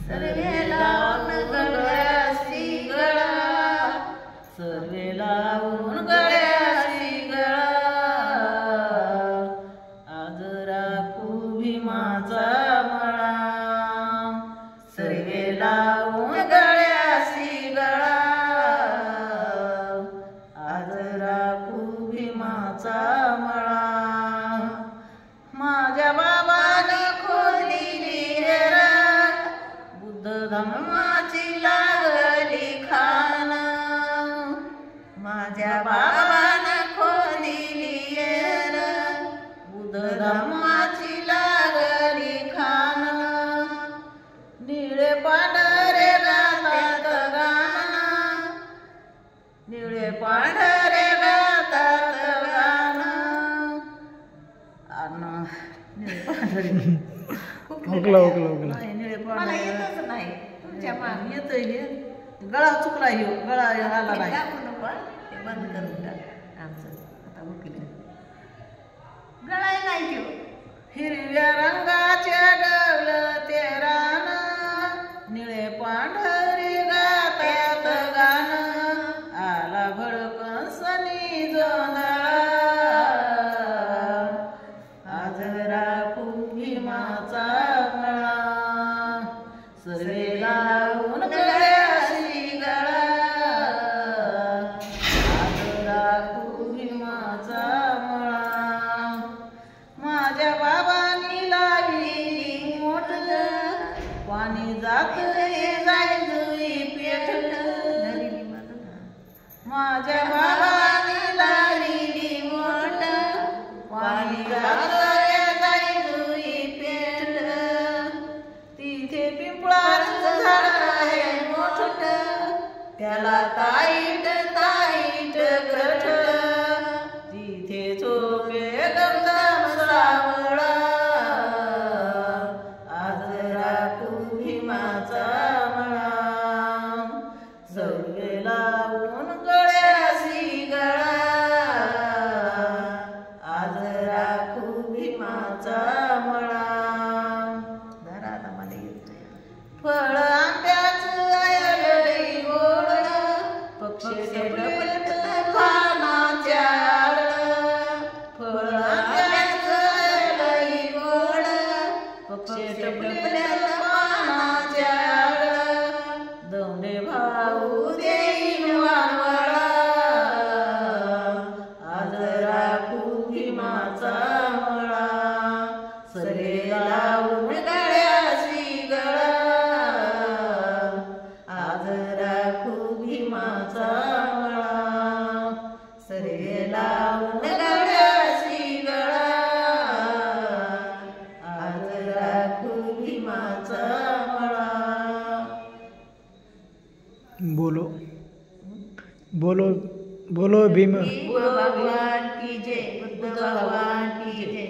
सर्वे लावून गळ्यासी गळा, सर्वे लावून गळ्यासी गळा, आज राखू भीमाचा मळा. सर्वे लावून गळ्यासी गळा, आज राखू भीमाचा मळा. माझ्या बाबाने खोदलेली हेरा, बुद्ध धम्माची लागली खान. माझ्या बाबाने खोदलेली हेरा, बुद्ध धम्माची लागली खान. निळे पांढरे गातात गाण, निळे पांढरे गातात गाण. ओकला निळे पांढरे येतच नाही तुमच्या मान येतोय हे. गळा चुकला ह्यो, गळा आला नाही. ते बंद करून टाक आमचं आता वकील गळा नाही ह्यो. हिरव्या रंगाच्या डवलं ते रान, निळे पांढरे गातात गाण. आला भडकन सनी जोंधळा, आज राखू भीमाचा मळा. सर्वे लावून गळ्यासी गळा, आज राखू भीमाचा मळा. माझ्या बाबांनी लावली मोठं, पाणी जातंय जायजुई पेटलं. माझ्या बाबांनी लावली मोठं, पाणी जातंय जायजुई पेटलं. तिथे पिंपळाचं झाड आहे मोठं, त्याला ताईट ताईट गठलं. तिथे झोपे गमगम सावळा, आज राखू भीमाचा मळा. सर्वे लावून गळ्यासी गळा, आज राखू भीमाचा मळा. जरा आता मला येत नाही. फळ आंब्याचं आयलंय गोड, पक्षी डबलत पानाच्या आडलं. फळ आंब्याचं आयलंय गोड, पक्षी डबलत पानाच्या आडलं. दोंडे भाऊ देईन वानवळा, आज राखू भीमाचा मळा. सर्वे लावून गळ्यासी गळा, आज राखू भीमाचा मळा. सर्वे लावून गळ्यासी गळा, आज राखू भीमाचा मळा. बोलो बोलो बोलो भीम. बुद्ध भगवान की जय, बुद्ध भगवान की जय.